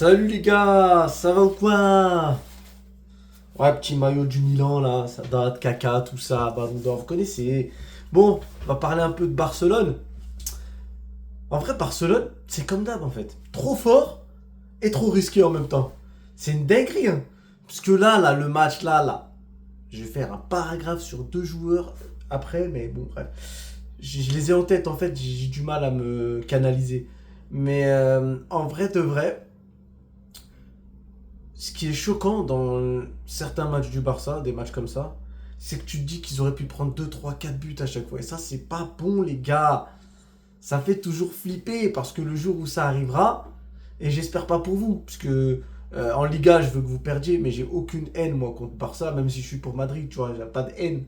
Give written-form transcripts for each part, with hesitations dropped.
Salut les gars, ça va ou quoi? Ouais, petit maillot du Milan là, ça date, caca, tout ça, Ballon d'Or, vous connaissez. Bon, on va parler un peu de Barcelone. En vrai, Barcelone, c'est comme d'hab en fait. Trop fort et trop risqué en même temps. C'est une dinguerie, hein. Parce que là, le match là, je vais faire un paragraphe sur deux joueurs après, mais bon, bref. Je les ai en tête en fait, j'ai du mal à me canaliser. Mais en vrai de vrai, ce qui est choquant dans certains matchs du Barça, des matchs comme ça, c'est que tu te dis qu'ils auraient pu prendre 2, 3, 4 buts à chaque fois. Et ça, c'est pas bon, les gars. Ça fait toujours flipper parce que le jour où ça arrivera, et j'espère pas pour vous, parce que en Liga, je veux que vous perdiez, mais j'ai aucune haine, moi, contre Barça, même si je suis pour Madrid, tu vois, j'ai pas de haine.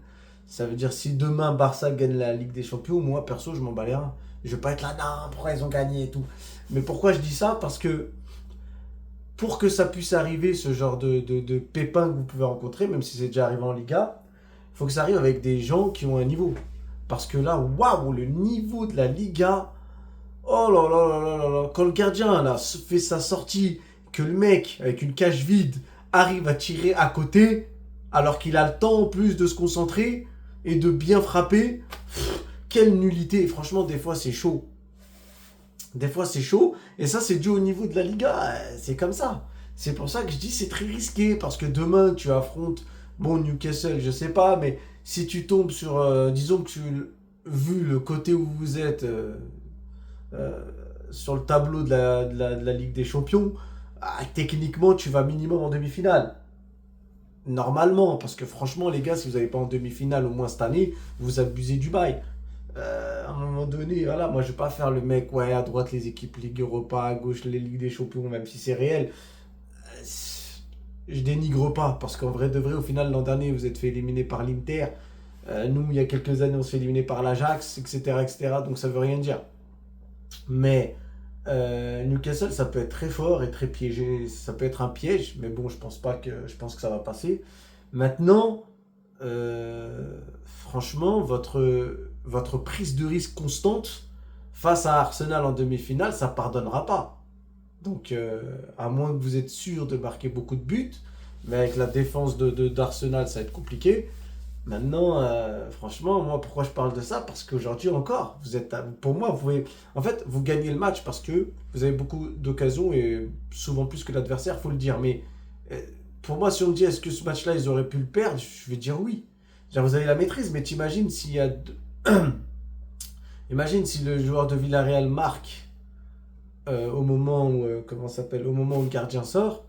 Ça veut dire si demain Barça gagne la Ligue des Champions, moi, perso, je m'en bats les reins. Je vais pas être là, non, pourquoi ils ont gagné et tout. Mais pourquoi je dis ça? Parce que pour que ça puisse arriver, ce genre de pépin que vous pouvez rencontrer, même si c'est déjà arrivé en Liga, il faut que ça arrive avec des gens qui ont un niveau. Parce que là, waouh, le niveau de la Liga, oh là là là là là là, quand le gardien là fait sa sortie, que le mec avec une cage vide arrive à tirer à côté, alors qu'il a le temps en plus de se concentrer et de bien frapper, quelle nullité. Et franchement, des fois c'est chaud. Des fois, c'est chaud. Et ça, c'est dû au niveau de la Liga. C'est comme ça. C'est pour ça que je dis c'est très risqué. Parce que demain, tu affrontes, bon, Newcastle, je sais pas. Mais si tu tombes sur, disons que tu, vu le côté où vous êtes euh, sur le tableau de la Ligue des Champions, techniquement, tu vas minimum en demi-finale. Normalement. Parce que franchement, les gars, si vous n'avez pas en demi-finale au moins cette année, vous abusez du bail. À un moment donné, voilà, moi je vais pas faire le mec, ouais, à droite les équipes Ligue Europa, à gauche les Ligues des Champions, même si c'est réel. Je dénigre pas, parce qu'en vrai de vrai, au final, l'an dernier, vous êtes fait éliminer par l'Inter. Nous, il y a quelques années, on s'est fait éliminer par l'Ajax, etc., etc., donc ça veut rien dire. Mais Newcastle, ça peut être très fort et très piégé, ça peut être un piège, mais bon, je pense que ça va passer. Maintenant, franchement, votre prise de risque constante face à Arsenal en demi-finale, ça pardonnera pas. Donc, à moins que vous êtes sûr de marquer beaucoup de buts, mais avec la défense d'Arsenal, ça va être compliqué. Maintenant, franchement, moi, pourquoi je parle de ça? Parce qu'aujourd'hui encore, pour moi, en fait, vous gagnez le match parce que vous avez beaucoup d'occasions et souvent plus que l'adversaire, faut le dire. Mais euh, pour moi, si on me dit est-ce que ce match-là, ils auraient pu le perdre, je vais dire oui. Genre, vous avez la maîtrise, mais t'imagines s'il y a, imagine si le joueur de Villarreal marque au moment où, comment ça s'appelle, au moment où le gardien sort,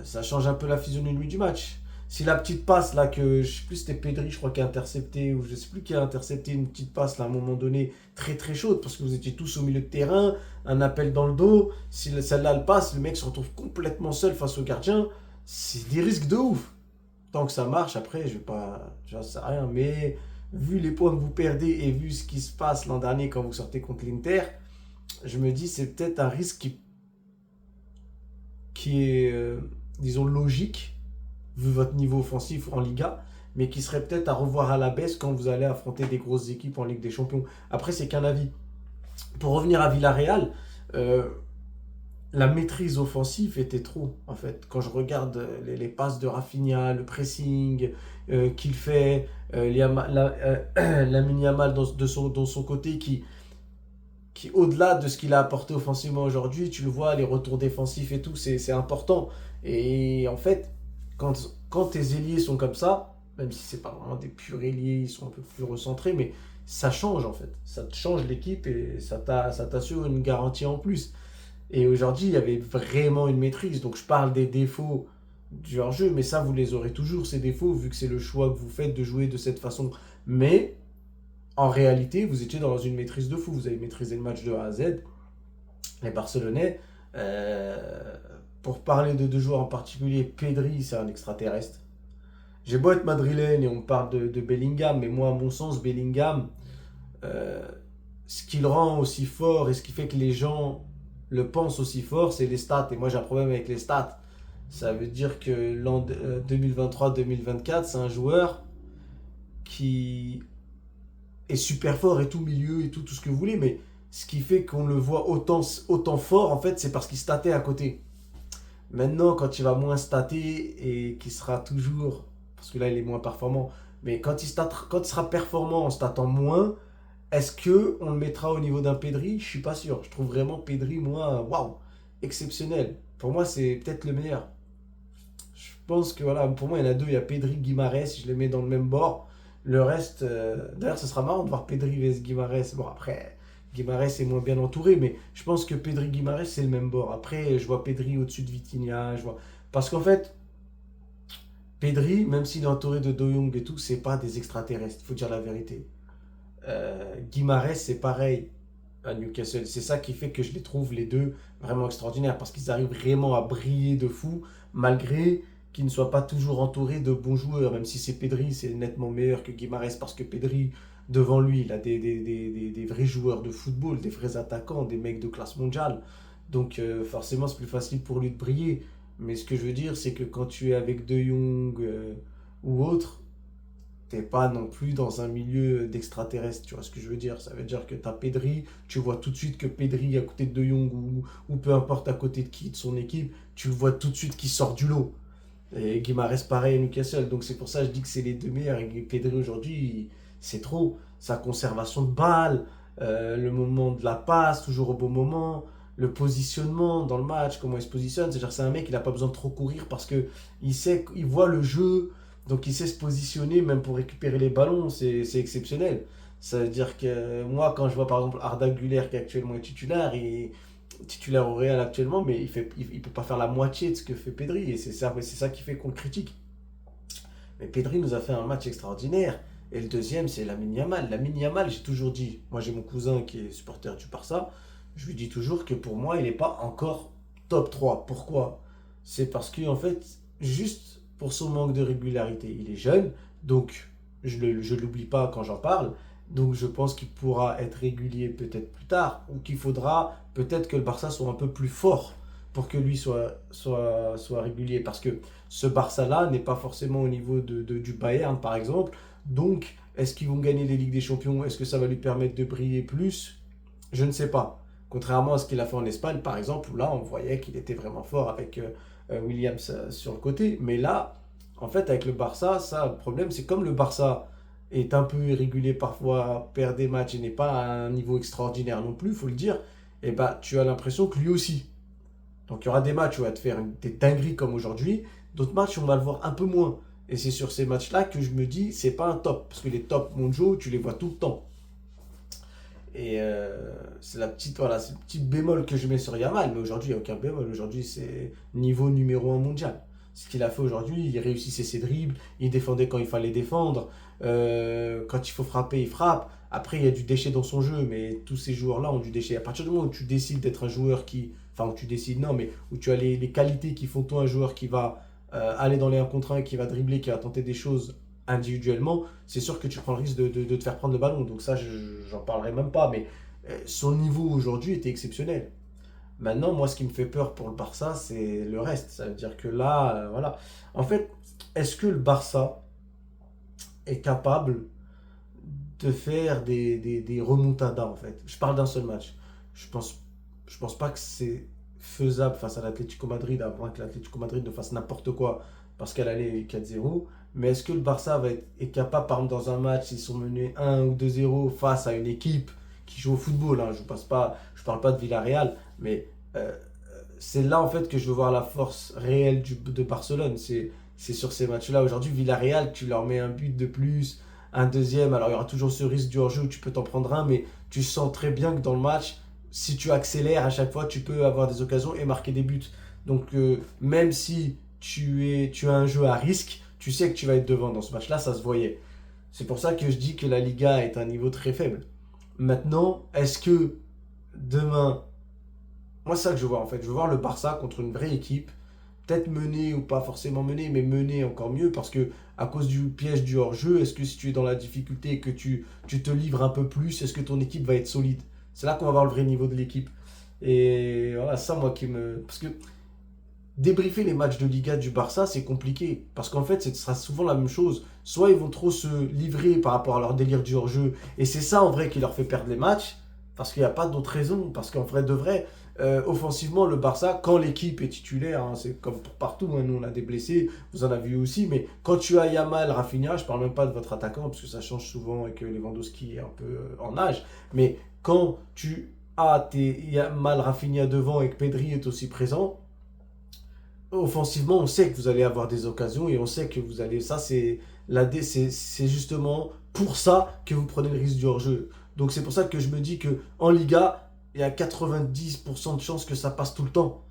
ça change un peu la physionomie du match. Si la petite passe là que je sais plus c'était Pedri je crois qui a intercepté ou je sais plus qui a intercepté une petite passe là à un moment donné très très chaude parce que vous étiez tous au milieu de terrain, un appel dans le dos, si celle-là elle passe, le mec se retrouve complètement seul face au gardien, c'est des risques de ouf. Tant que ça marche après, je vais pas j'en sais rien mais vu les points que vous perdez et vu ce qui se passe l'an dernier quand vous sortez contre l'Inter, je me dis c'est peut-être un risque qui est disons logique vu votre niveau offensif en Liga, mais qui serait peut-être à revoir à la baisse quand vous allez affronter des grosses équipes en Ligue des Champions. Après, c'est qu'un avis. Pour revenir à Villarreal, euh, la maîtrise offensive était trop, en fait. Quand je regarde les passes de Rafinha, le pressing qu'il fait, Lamine Yamal dans son côté qui, au-delà de ce qu'il a apporté offensivement aujourd'hui, tu le vois, les retours défensifs et tout, c'est important. Et en fait, quand tes ailiers sont comme ça, même si c'est pas vraiment des purs ailiers, ils sont un peu plus recentrés, mais ça change en fait. Ça te change l'équipe et ça t'assure une garantie en plus. Et aujourd'hui, il y avait vraiment une maîtrise. Donc je parle des défauts du hors-jeu, mais ça, vous les aurez toujours, ces défauts, vu que c'est le choix que vous faites de jouer de cette façon. Mais en réalité, vous étiez dans une maîtrise de fou. Vous avez maîtrisé le match de A à Z. Les Barcelonais, pour parler de deux joueurs en particulier, Pedri, c'est un extraterrestre. J'ai beau être madrilène et on me parle de Bellingham, mais moi, à mon sens, Bellingham, euh, ce qui le rend aussi fort et ce qui fait que les gens le pensent aussi fort, c'est les stats. Et moi, j'ai un problème avec les stats. Ça veut dire que l'an 2023-2024, c'est un joueur qui est super fort et tout milieu et tout ce que vous voulez, mais ce qui fait qu'on le voit autant fort, en fait, c'est parce qu'il statait à côté. Maintenant, quand il va moins stater et qu'il sera toujours, parce que là il est moins performant, mais quand il sera performant en statant moins, est-ce que on le mettra au niveau d'un Pedri? Je suis pas sûr. Je trouve vraiment Pedri, moi, waouh, exceptionnel. Pour moi, c'est peut-être le meilleur. Je pense que voilà, pour moi, il y en a deux. Il y a Pedri, Guimarães, je les mets dans le même bord. Le reste, d'ailleurs, ce sera marrant de voir Pedri vs Guimarães. Bon, après, Guimarães est moins bien entouré, mais je pense que Pedri, Guimarães, c'est le même bord. Après, je vois Pedri au-dessus de Vitinha. Parce qu'en fait, Pedri, même s'il est entouré de De Jong et tout, c'est pas des extraterrestres. Il faut dire la vérité. Guimarães, c'est pareil à Newcastle. C'est ça qui fait que je les trouve les deux vraiment extraordinaires parce qu'ils arrivent vraiment à briller de fou malgré qu'ils ne soient pas toujours entourés de bons joueurs. Même si c'est Pedri, c'est nettement meilleur que Guimarães parce que Pedri, devant lui, il a des vrais joueurs de football, des vrais attaquants, des mecs de classe mondiale. Donc forcément, c'est plus facile pour lui de briller. Mais ce que je veux dire, c'est que quand tu es avec De Jong ou autre, t'es pas non plus dans un milieu d'extraterrestre, tu vois ce que je veux dire. Ça veut dire que t'as Pedri, tu vois tout de suite que Pedri à côté de De Jong ou peu importe à côté de qui, de son équipe, tu le vois tout de suite qui sort du lot. Et Guimarães pareil à Newcastle, donc c'est pour ça que je dis que c'est les deux meilleurs. Et Pedri aujourd'hui, c'est trop. Sa conservation de balle, le moment de la passe, toujours au bon moment, le positionnement dans le match, comment il se positionne. C'est-à-dire que c'est un mec, il n'a pas besoin de trop courir parce que il sait, il voit le jeu, donc il sait se positionner même pour récupérer les ballons, c'est exceptionnel. Ça veut dire que moi, quand je vois par exemple Arda Güler qui actuellement est titulaire, titulaire au Real actuellement, mais il peut pas faire la moitié de ce que fait Pedri, et c'est ça qui fait qu'on le critique. Mais Pedri nous a fait un match extraordinaire. Et le deuxième, c'est Lamine Yamal. Lamine Yamal, j'ai toujours dit, moi j'ai mon cousin qui est supporter du Barça, je lui dis toujours que pour moi, il n'est pas encore top 3. Pourquoi? C'est parce que, en fait, juste pour son manque de régularité, il est jeune, donc je ne l'oublie pas quand j'en parle. Donc je pense qu'il pourra être régulier peut-être plus tard, ou qu'il faudra peut-être que le Barça soit un peu plus fort pour que lui soit régulier. Parce que ce Barça-là n'est pas forcément au niveau du Bayern, par exemple. Donc, est-ce qu'ils vont gagner les Ligues des Champions? Est-ce que ça va lui permettre de briller plus? Je ne sais pas. Contrairement à ce qu'il a fait en Espagne, par exemple, où là, on voyait qu'il était vraiment fort avec Williams sur le côté. Mais là, en fait, avec le Barça, ça, le problème, c'est comme le Barça est un peu irrégulier parfois, perd des matchs et n'est pas à un niveau extraordinaire non plus, il faut le dire, et bah, tu as l'impression que lui aussi. Donc il y aura des matchs où il va te faire des dingueries comme aujourd'hui, d'autres matchs où on va le voir un peu moins. Et c'est sur ces matchs-là que je me dis, c'est pas un top. Parce que les tops mondiaux, tu les vois tout le temps. Et c'est voilà, c'est le petit bémol que je mets sur Yamal. Mais aujourd'hui, il n'y a aucun bémol. Aujourd'hui, c'est niveau numéro un mondial. Ce qu'il a fait aujourd'hui, il réussissait ses dribbles, il défendait quand il fallait défendre. Quand il faut frapper, il frappe. Après, il y a du déchet dans son jeu, mais tous ces joueurs-là ont du déchet. À partir du moment où tu décides d'être un joueur qui. Enfin, où tu décides, non, mais où tu as les qualités qui font toi un joueur qui va aller dans les 1 contre 1, qui va dribbler, qui va tenter des choses individuellement, c'est sûr que tu prends le risque de te faire prendre le ballon. Donc ça, j'en parlerai même pas. Mais son niveau aujourd'hui était exceptionnel. Maintenant, moi, ce qui me fait peur pour le Barça, c'est le reste. Ça veut dire que là, voilà. En fait, est-ce que le Barça est capable de faire des remontadas, en fait? Je parle d'un seul match. Je pense pas que c'est faisable face à l'Atlético Madrid, avant que l'Atlético Madrid ne fasse n'importe quoi parce qu'elle allait 4-0. Mais est-ce que le Barça est capable, par exemple, dans un match, s'ils sont menés 1 ou 2-0 face à une équipe qui joue au football, hein, je parle pas de Villarreal, mais euh, c'est là en fait que je veux voir la force réelle de Barcelone. C'est sur ces matchs-là. Aujourd'hui, Villarreal, tu leur mets un but de plus, un deuxième. Alors il y aura toujours ce risque du hors-jeu où tu peux t'en prendre un, mais tu sens très bien que dans le match, si tu accélères à chaque fois, tu peux avoir des occasions et marquer des buts. Donc même si tu as un jeu à risque, tu sais que tu vas être devant. Dans ce match-là, ça se voyait. C'est pour ça que je dis que la Liga est un niveau très faible. Maintenant, est-ce que demain, moi c'est ça que je vois en fait, je veux voir le Barça contre une vraie équipe, peut-être mener ou pas forcément mener, mais mener encore mieux parce que à cause du piège du hors-jeu, est-ce que si tu es dans la difficulté et que tu te livres un peu plus, est-ce que ton équipe va être solide? C'est là qu'on va voir le vrai niveau de l'équipe. Et voilà, ça moi qui me... Parce que débriefer les matchs de Liga du Barça, c'est compliqué. Parce qu'en fait, ce sera souvent la même chose. Soit ils vont trop se livrer par rapport à leur délire du hors-jeu. Et c'est ça, en vrai, qui leur fait perdre les matchs. Parce qu'il n'y a pas d'autre raison. Parce qu'en vrai de vrai, offensivement, le Barça, quand l'équipe est titulaire, hein, c'est comme pour partout, hein, nous on a des blessés, vous en avez eu aussi, mais quand tu as Yamal, Rafinha, je parle même pas de votre attaquant, parce que ça change souvent et que Lewandowski est un peu en âge, mais quand tu as tes Yamal, Rafinha devant et que Pedri est aussi présent, offensivement, on sait que vous allez avoir des occasions et on sait que vous allez. Ça, c'est justement pour ça que vous prenez le risque du hors-jeu. Donc, c'est pour ça que je me dis que en Liga, il y a 90% de chances que ça passe tout le temps.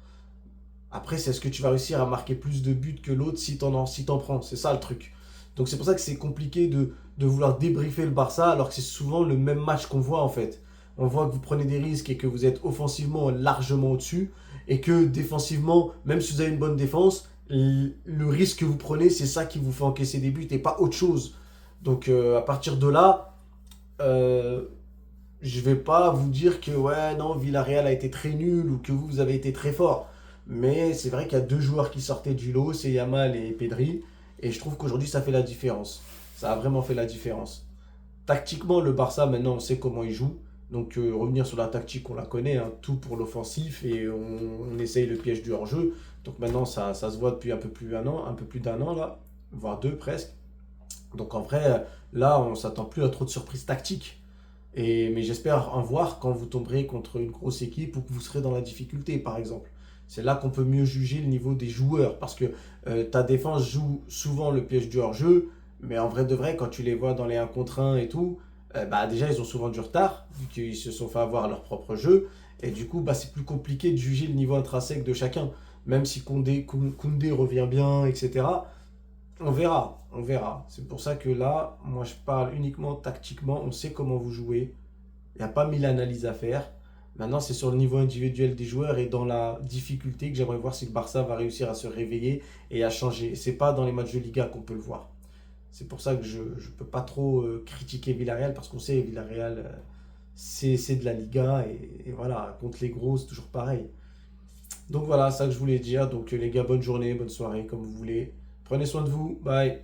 Après, c'est est-ce que tu vas réussir à marquer plus de buts que l'autre si t'en prends. C'est ça le truc. Donc, c'est pour ça que c'est compliqué de vouloir débriefer le Barça alors que c'est souvent le même match qu'on voit en fait. On voit que vous prenez des risques et que vous êtes offensivement largement au-dessus et que défensivement, même si vous avez une bonne défense, le risque que vous prenez, c'est ça qui vous fait encaisser des buts et pas autre chose. Donc à partir de là, euh, je vais pas vous dire que ouais non Villarreal a été très nul ou que vous avez été très fort. Mais c'est vrai qu'il y a deux joueurs qui sortaient du lot, c'est Yamal et Pedri, et je trouve qu'aujourd'hui ça fait la différence. Ça a vraiment fait la différence. Tactiquement, le Barça, maintenant, on sait comment il joue. Donc, revenir sur la tactique, on la connaît, hein, tout pour l'offensif et on essaye le piège du hors-jeu. Donc, maintenant, ça se voit depuis un peu plus d'un an, là, voire deux presque. Donc, en vrai, là, on s'attend plus à trop de surprises tactiques. Mais j'espère en voir quand vous tomberez contre une grosse équipe ou que vous serez dans la difficulté, par exemple. C'est là qu'on peut mieux juger le niveau des joueurs parce que ta défense joue souvent le piège du hors-jeu, mais en vrai de vrai, quand tu les vois dans les 1 contre 1 et tout, bah déjà ils ont souvent du retard vu qu'ils se sont fait avoir leur propre jeu et du coup bah, c'est plus compliqué de juger le niveau intrinsèque de chacun. Même si Koundé revient bien, etc. On verra, on verra. C'est pour ça que là, moi je parle uniquement tactiquement, on sait comment vous jouez. Il n'y a pas mille analyses à faire. Maintenant, c'est sur le niveau individuel des joueurs et dans la difficulté que j'aimerais voir si le Barça va réussir à se réveiller et à changer. C'est pas dans les matchs de Liga qu'on peut le voir. C'est pour ça que je ne peux pas trop critiquer Villarreal parce qu'on sait Villarreal, c'est de la Liga et voilà, contre les gros, c'est toujours pareil. Donc voilà, ça que je voulais dire. Donc les gars, bonne journée, bonne soirée, comme vous voulez. Prenez soin de vous. Bye.